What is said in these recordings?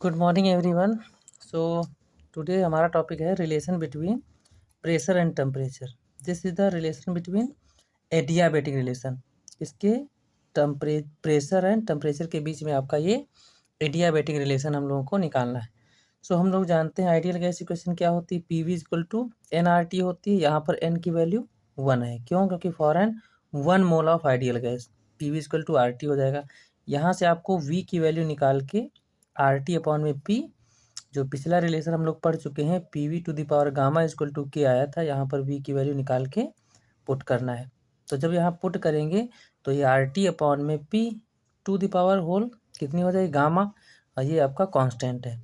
Good morning everyone. So today हमारा topic है relation between pressure and temperature. This is the relation between adiabatic relation. इसके pressure and temperature के बीच में आपका ये एडियाबेटिक रिलेशन हम लोगों को निकालना है। सो हम लोग जानते हैं आइडियल गैस इक्वेशन क्या होती है, P V equal to N R T होती है। यहाँ पर एन की वैल्यू 1 है, क्यों? क्योंकि for n 1 mole of ideal gas P V equal to R T हो जाएगा। यहाँ से आपको वी की वैल्यू निकाल के आर टी अपॉन में पी, जो पिछला रिलेशन हम लोग पढ़ चुके हैं, P V to the power gamma equal to K आया था, यहाँ पर वी की वैल्यू निकाल के पुट करना है। तो जब यहाँ पुट करेंगे तो ये आर टी अपॉन में P to the power whole कितनी हो जाएगी, गामा, और ये आपका कांस्टेंट है।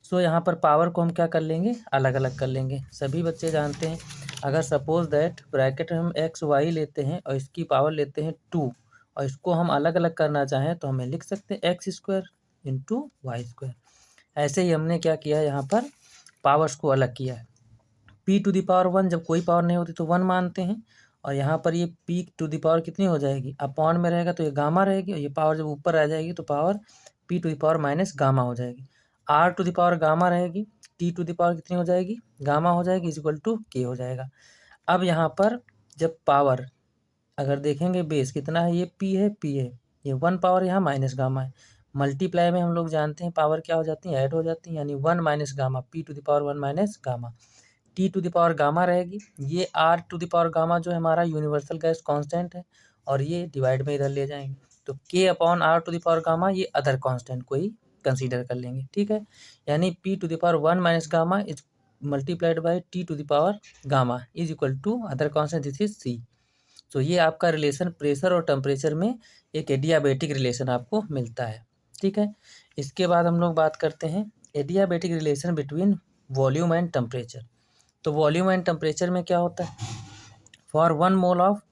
सो यहाँ पर पावर को हम क्या कर लेंगे, अलग अलग कर लेंगे। सभी बच्चे जानते हैं, अगर सपोज दैट ब्रैकेट में हम एक्स वाई लेते हैं और इसकी पावर लेते हैं 2 और इसको हम अलग अलग करना चाहें तो हमें लिख सकते हैं X square into Y square. ऐसे ही हमने क्या किया है, यहाँ पर पावर्स को अलग किया है। पी टू द पावर 1 जब कोई पावर नहीं होती तो 1 मानते हैं, और यहाँ पर ये पी टू द पावर कितनी हो जाएगी, अपॉन में रहेगा तो ये गामा रहेगी, और ये पावर जब ऊपर आ जाएगी तो power P to the power minus gamma हो जाएगी। R to the power gamma रहेगी, टी टू द पावर कितनी हो जाएगी, गामा हो जाएगी, इज इक्वल टू के हो जाएगा। अब यहाँ पर जब पावर अगर देखेंगे बेस कितना है, ये पी है, पी है, ये 1 पावर यहाँ माइनस गामा है। मल्टीप्लाई में हम लोग जानते हैं पावर क्या हो जाती है, ऐड हो जाती है, यानी 1 minus gamma, P to the power 1 minus gamma, T to the power gamma रहेगी। ये R to the power gamma जो है हमारा यूनिवर्सल गैस कांस्टेंट है, और ये डिवाइड में इधर ले जाएंगे तो K upon R to the power gamma, ये अदर कांस्टेंट को ही कंसीडर कर लेंगे, ठीक है। यानी P to the power 1 minus gamma is multiplied by T to the power gamma is equal to other constant, this is C. तो ये आपका रिलेशन प्रेशर और टेम्परेचर में एक एडियाबेटिक रिलेशन आपको मिलता है, ठीक है। इसके बाद हम लोग बात करते हैं adiabatic relation between volume and temperature. तो वॉल्यूम एंड टेम्परेचर में क्या होता है, for 1 mole of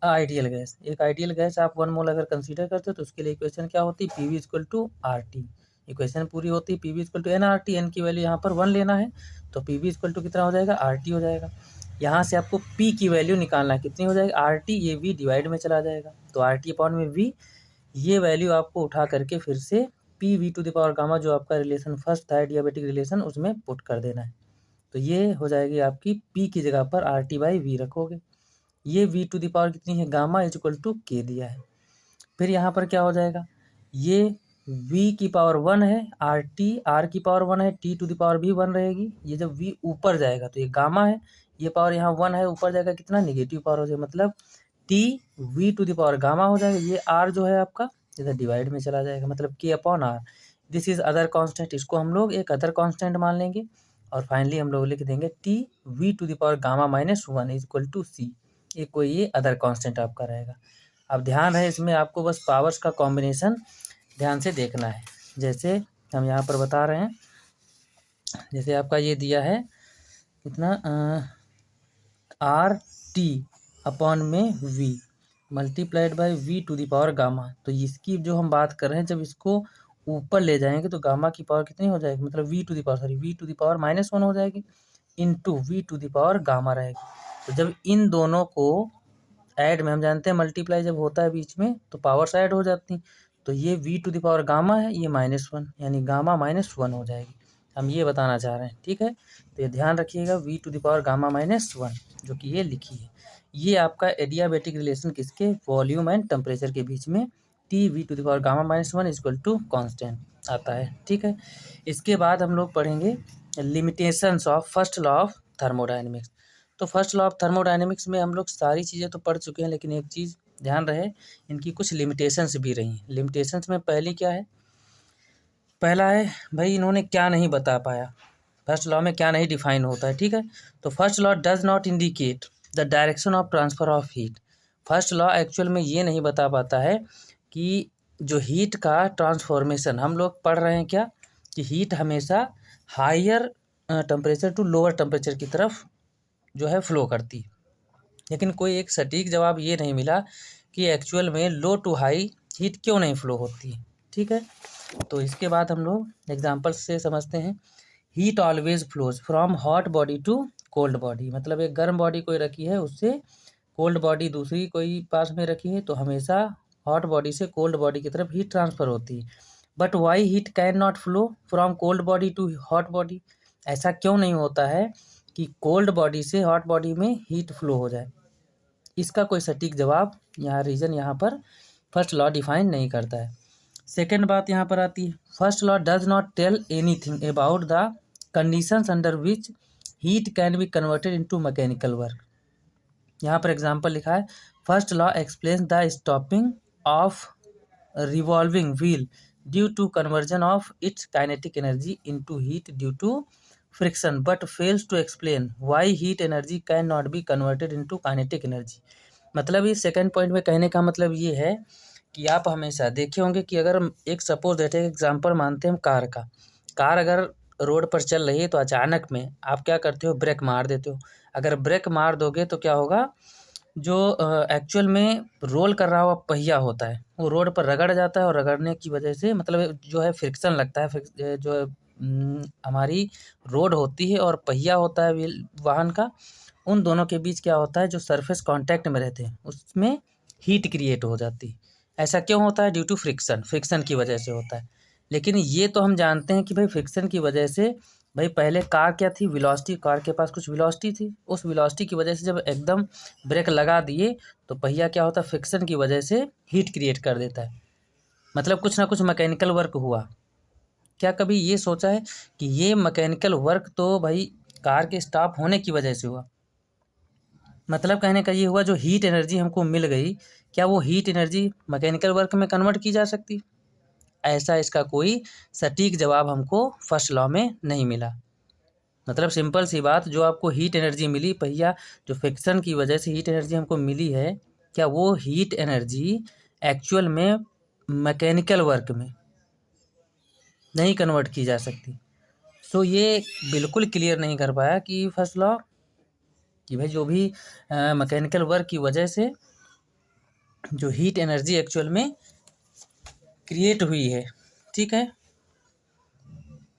ideal gas, एक आइडियल गैस आप 1 मोल अगर कंसीडर करते हो तो उसके लिए इक्वेशन क्या होती है, P V equal to R T. Equation पूरी होती है P V equal to N R T, N की वैल्यू यहाँ पर 1 लेना है तो पी वी इक्वल टू कितना हो जाएगा, आर टी हो जाएगा। यहाँ से आपको पी की वैल्यू निकालना है, कितनी हो जाएगी, आर टी, ये वी डिवाइड में चला जाएगा तो आर टी अपॉन में वी, ये वैल्यू आपको उठा करके फिर से P V to the power gamma जो आपका रिलेशन फर्स्ट था एडियाबेटिक रिलेशन, उसमें पुट कर देना है। तो ये हो जाएगी आपकी पी की जगह पर आर टी बाई वी रखोगे, ये वी टू द पावर कितनी है, गामा इज इक्वल टू के दिया है। फिर यहाँ पर क्या हो जाएगा, ये v की पावर 1 है, आर टी आर की पावर 1 है, टी टू द पावर भी 1 रहेगी। ये जब v ऊपर जाएगा तो ये गामा है, ये पावर यहाँ 1 है, ऊपर जाएगा कितना, निगेटिव पावर हो जाएगा, मतलब T V to the power gamma हो जाएगा। ये आर जो है आपका इधर डिवाइड में चला जाएगा, मतलब K upon R, this is other constant, इसको हम लोग एक अदर कांस्टेंट मान लेंगे। और फाइनली हम लोग लिख देंगे T V to the power gamma minus 1 is equal to C, ये कोई ये अदर कांस्टेंट आपका रहेगा। अब ध्यान है इसमें आपको बस पावर्स का कॉम्बिनेशन ध्यान से देखना है। जैसे हम यहाँ पर बता रहे हैं, जैसे आपका ये दिया है कितना, आर टी अपॉन में V multiplied by V to the power gamma. तो इसकी जो हम बात कर रहे हैं, जब इसको ऊपर ले जाएंगे तो गामा की पावर कितनी हो जाएगी, मतलब V to the power V to the power minus 1 हो जाएगी, into V to the power gamma रहेगी। तो जब इन दोनों को ऐड में, हम जानते हैं मल्टीप्लाई जब होता है बीच में तो पावर्स ऐड हो जाती हैं, तो ये V to the power gamma है, ये -1, यानी गामा -1 हो जाएगी। हम ये बताना चाह रहे हैं, ठीक है। तो ये ध्यान रखिएगा, V to the power gamma -1 जो कि ये लिखी है, ये आपका एडियाबेटिक रिलेशन किसके, वॉल्यूम एंड टेम्परेचर के बीच में, T V to the power gamma -1 equal to constant आता है, ठीक है। इसके बाद हम लोग पढ़ेंगे limitations of first law of thermodynamics. तो फर्स्ट लॉ ऑफ थर्मोडायनेमिक्स में हम लोग सारी चीज़ें तो पढ़ चुके हैं, लेकिन एक चीज़ ध्यान रहे, इनकी कुछ लिमिटेशंस भी रही हैं। लिमिटेशंस में पहली क्या है, पहला है भाई इन्होंने क्या नहीं बता पाया, फर्स्ट लॉ में क्या नहीं डिफाइन होता है, ठीक है। तो first law does not indicate the direction of transfer of heat. First law actual में ये नहीं बता पाता है कि जो हीट का ट्रांसफॉर्मेशन, हम लोग पढ़ रहे हैं क्या, कि हीट हमेशा higher temperature to lower temperature की तरफ जो है फ्लो करती है, लेकिन कोई एक सटीक जवाब ये नहीं मिला कि एक्चुअल में लो टू हाई हीट क्यों नहीं फ्लो होती है, ठीक है। तो इसके बाद हम लोग एग्जांपल से समझते हैं। Heat always flows from hot body to cold body, मतलब एक गर्म बॉडी कोई रखी है, उससे कोल्ड बॉडी दूसरी कोई पास में रखी है, तो हमेशा हॉट बॉडी से कोल्ड बॉडी की तरफ हीट ट्रांसफ़र होती है। But why heat can not flow from cold body to hot body. ऐसा क्यों नहीं होता है कि कोल्ड बॉडी से हॉट बॉडी में हीट फ्लो हो जाए? इसका कोई सटीक जवाब यहाँ रीज़न यहाँ पर फर्स्ट लॉ डिफाइन नहीं करता है। सेकेंड बात यहाँ पर आती है, first law does not tell anything about the conditions under which heat can be converted into mechanical work. यहाँ पर एग्जांपल लिखा है, first law explains the stopping of revolving wheel due to conversion of its kinetic energy into heat due to friction but fails to explain why heat energy can not be converted into kinetic energy. मतलब ये second point में कहने का मतलब ये है कि आप हमेशा देखे होंगे कि अगर एक सपोज देते हैं एग्जांपल मानते हैं हम कार का, कार अगर रोड पर चल रही है तो अचानक में आप क्या करते हो, ब्रेक मार देते हो। अगर ब्रेक मार दोगे तो क्या होगा, जो एक्चुअल में रोल कर रहा हुआ पहिया होता है वो रोड पर रगड़ जाता है और रगड़ने की वजह से मतलब जो है फ्रिक्शन लगता है, जो हमारी रोड होती है और पहिया होता है व्हील वाहन का, उन दोनों के बीच क्या होता है, जो सरफेस कांटेक्ट में रहते हैं उसमें हीट क्रिएट हो जाती है। ऐसा क्यों होता है? ड्यू टू फ्रिक्शन, फ्रिक्शन की वजह से होता है। लेकिन ये तो हम जानते हैं कि भाई फ्रिक्शन की वजह से, भाई पहले कार क्या थी, वेलोसिटी, कार के पास कुछ वेलोसिटी थी, उस वेलोसिटी की वजह से जब एकदम ब्रेक लगा दिए तो पहिया क्या होता है, फ्रिक्शन की वजह से हीट क्रिएट कर देता है। मतलब कुछ ना कुछ मैकेनिकल वर्क हुआ। क्या कभी ये सोचा है कि ये मैकेनिकल वर्क तो भाई कार के स्टॉप होने की वजह से हुआ? मतलब कहने का ये हुआ, जो हीट एनर्जी हमको मिल गई, क्या वो हीट एनर्जी मैकेनिकल वर्क में कन्वर्ट की जा सकती? ऐसा इसका कोई सटीक जवाब हमको फर्स्ट लॉ में नहीं मिला। मतलब सिंपल सी बात, जो आपको हीट एनर्जी मिली पहिया, जो फ्रिक्शन की वजह से हीट एनर्जी हमको मिली है, क्या वो हीट एनर्जी एक्चुअल में मैकेनिकल वर्क में नहीं कन्वर्ट की जा सकती? सो ये बिल्कुल क्लियर नहीं कर पाया कि फर्स्ट लॉ कि भाई जो भी मैकेनिकल वर्क की वजह से जो हीट एनर्जी एक्चुअल में क्रिएट हुई है, ठीक है,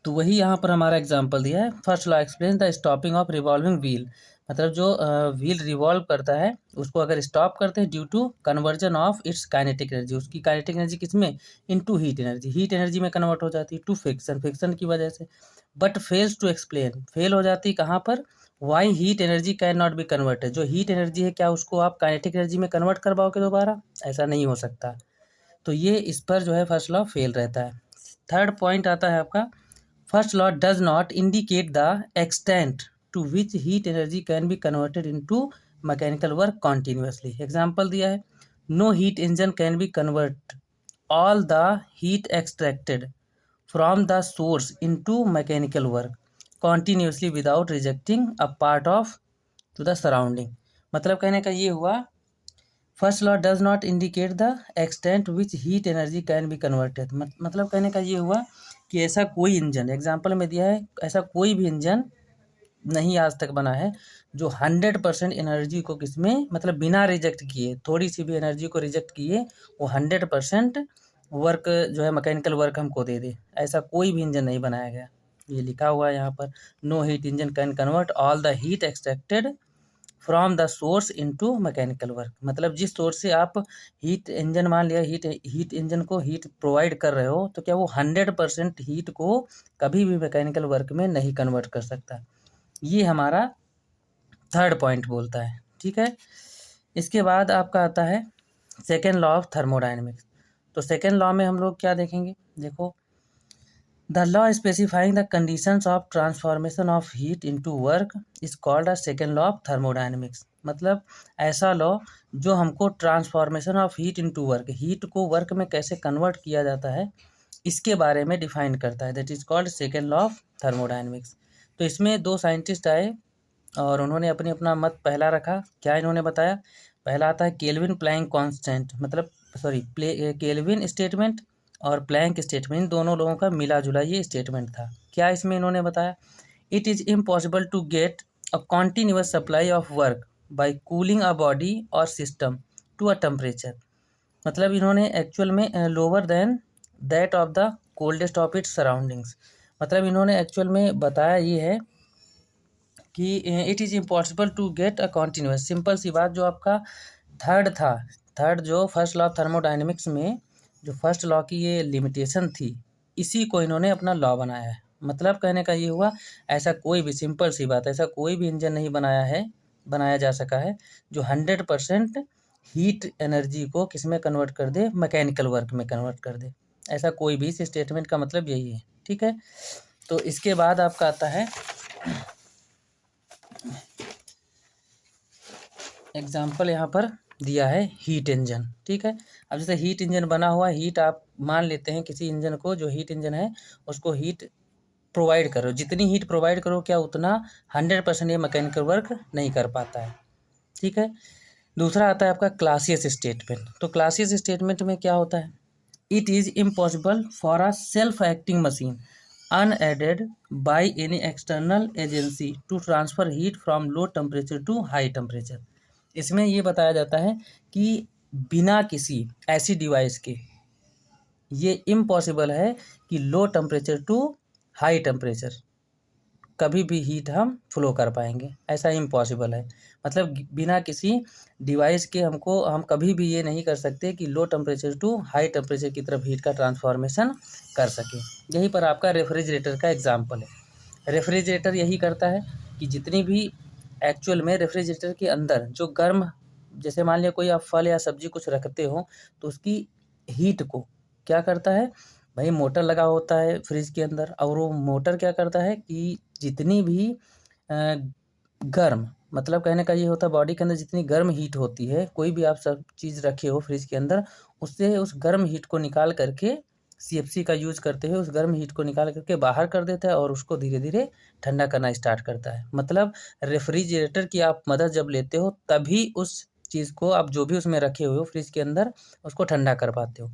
तो वही यहाँ पर हमारा एग्जांपल दिया है। First law explain the stopping of revolving wheel. मतलब जो व्हील रिवॉल्व करता है उसको अगर स्टॉप करते हैं due to conversion of its kinetic energy, उसकी काइनेटिक एनर्जी किसमें, into heat energy, heat energy में कन्वर्ट हो जाती है, टू फ्रिक्शन, फ्रिक्शन की वजह से। But fails to explain, fail हो जाती है कहाँ पर, why heat energy can not be converted, जो हीट एनर्जी है क्या उसको आप काइनेटिक एनर्जी में कन्वर्ट कर पाओगे दोबारा? ऐसा नहीं हो सकता। तो ये इस पर जो है फर्स्ट लॉ फेल रहता है। थर्ड पॉइंट आता है आपका, first law does not indicate the extent to which heat energy can be converted into mechanical work continuously. Example दिया है, no heat engine can be convert all the heat extracted from the source into mechanical work continuously without rejecting a part of to the surrounding. मतलब कहने का ये हुआ, first law does not indicate the extent which heat energy can be converted. मतलब कहने का ये हुआ कि ऐसा कोई इंजन, एग्जाम्पल में दिया है, ऐसा कोई भी इंजन नहीं आज तक बना है जो 100% एनर्जी को किसमें, मतलब बिना रिजेक्ट किए, थोड़ी सी भी एनर्जी को रिजेक्ट किए वो 100% वर्क जो है मैकेनिकल वर्क हमको दे दे। ऐसा कोई भी इंजन नहीं बनाया गया। ये लिखा हुआ है यहाँ पर, no heat engine can convert all the heat extracted from the source into mechanical work. मतलब जिस सोर्स से आप हीट इंजन, मान लिया हीट इंजन को हीट प्रोवाइड कर रहे हो, तो क्या वो 100% हीट को कभी भी मैकेनिकल वर्क में नहीं कन्वर्ट कर सकता। ये हमारा थर्ड पॉइंट बोलता है, ठीक है। इसके बाद आपका आता है सेकेंड लॉ ऑफ थर्मोडाइनमिक्स। तो सेकेंड लॉ में हम लोग क्या देखेंगे, देखो, the law specifying the conditions of transformation of heat into work is called a second law of thermodynamics. मतलब ऐसा लॉ जो हमको transformation of heat into work, heat को वर्क में कैसे कन्वर्ट किया जाता है, इसके बारे में डिफाइन करता है, that is called second law of thermodynamics. तो इसमें दो साइंटिस्ट आए और उन्होंने अपना मत पहला रखा। क्या इन्होंने बताया, पहला आता है केल्विन प्लैंक कांस्टेंट, मतलब केल्विन स्टेटमेंट और प्लैंक स्टेटमेंट, इन दोनों लोगों का मिला जुला ये स्टेटमेंट था। क्या इसमें इन्होंने बताया, it is impossible to get a continuous supply of work by cooling a body or system to a temperature. मतलब इन्होंने एक्चुअल में lower than that of the coldest of its surroundings. मतलब इन्होंने एक्चुअल में बताया ये है कि it is impossible to get a continuous, simple सी बात, जो आपका थर्ड था, थर्ड जो फर्स्ट लॉ ऑफ थर्मोडाइनमिक्स में जो फर्स्ट लॉ की ये लिमिटेशन थी, इसी को इन्होंने अपना लॉ बनाया है। मतलब कहने का ये हुआ, ऐसा कोई भी, सिंपल सी बात, ऐसा कोई भी इंजन नहीं बनाया जा सका है जो 100% हीट एनर्जी को किस में कन्वर्ट कर दे, मैकेनिकल वर्क में कन्वर्ट कर दे। ऐसा कोई भी, इस स्टेटमेंट का मतलब यही है। ठीक है, तो इसके बाद आपका आता है एग्जाम्पल, यहाँ पर दिया है हीट इंजन। ठीक है, अब जैसे हीट इंजन बना हुआ, हीट आप मान लेते हैं किसी इंजन को, जो हीट इंजन है उसको हीट प्रोवाइड करो, जितनी हीट प्रोवाइड करो क्या उतना 100% ये मैकेनिकल वर्क नहीं कर पाता है। ठीक है, दूसरा आता है आपका क्लासियस स्टेटमेंट। तो क्लासियस स्टेटमेंट में क्या होता है, it is impossible for a self acting machine unaided by any external agency to transfer heat from low temperature to high temperature। इसमें ये बताया जाता है कि बिना किसी ऐसी डिवाइस के ये इम्पॉसिबल है कि low temperature to high temperature कभी भी हीट हम फ्लो कर पाएंगे, ऐसा इम्पॉसिबल है। मतलब बिना किसी डिवाइस के हम कभी भी ये नहीं कर सकते कि low temperature to high temperature की तरफ हीट का ट्रांसफॉर्मेशन कर सके। यहीं पर आपका रेफ्रिजरेटर का एग्जांपल है। रेफ्रिजरेटर यही करता है कि जितनी भी एक्चुअल में रेफ्रिजरेटर के अंदर जो गर्म, जैसे मान लिया कोई आप फल या सब्जी कुछ रखते हो तो उसकी हीट को क्या करता है भाई, मोटर लगा होता है फ्रिज के अंदर, और वो मोटर क्या करता है कि जितनी भी गर्म, मतलब कहने का ये होता है बॉडी के अंदर जितनी गर्म हीट होती है, कोई भी आप सब चीज़ रखे हो फ्रिज के अंदर, उससे उस गर्म हीट को निकाल करके सीएफसी का यूज़ करते हुए उस गर्म हीट को निकाल करके बाहर कर देता है और उसको धीरे धीरे ठंडा करना स्टार्ट करता है। मतलब रेफ्रिजरेटर की आप मदद जब लेते हो तभी उस चीज़ को आप जो भी उसमें रखे हुए हो फ्रिज के अंदर उसको ठंडा कर पाते हो।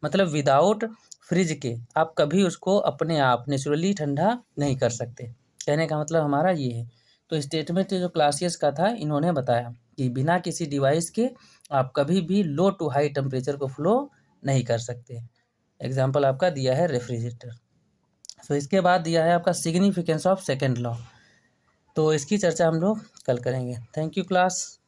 मतलब विदाउट फ्रिज के आप कभी उसको अपने आप नेचुरली ठंडा नहीं कर सकते। कहने का मतलब हमारा ये है। तो स्टेटमेंट जो क्लासियस का था, इन्होंने बताया कि बिना किसी डिवाइस के आप कभी भी लो टू हाई टेम्परेचर को फ्लो नहीं कर सकते। एग्जाम्पल आपका दिया है रेफ्रिजरेटर। सो इसके बाद दिया है आपका सिग्निफिकेंस ऑफ सेकेंड लॉ। तो इसकी चर्चा हम लोग कल करेंगे। Thank you class.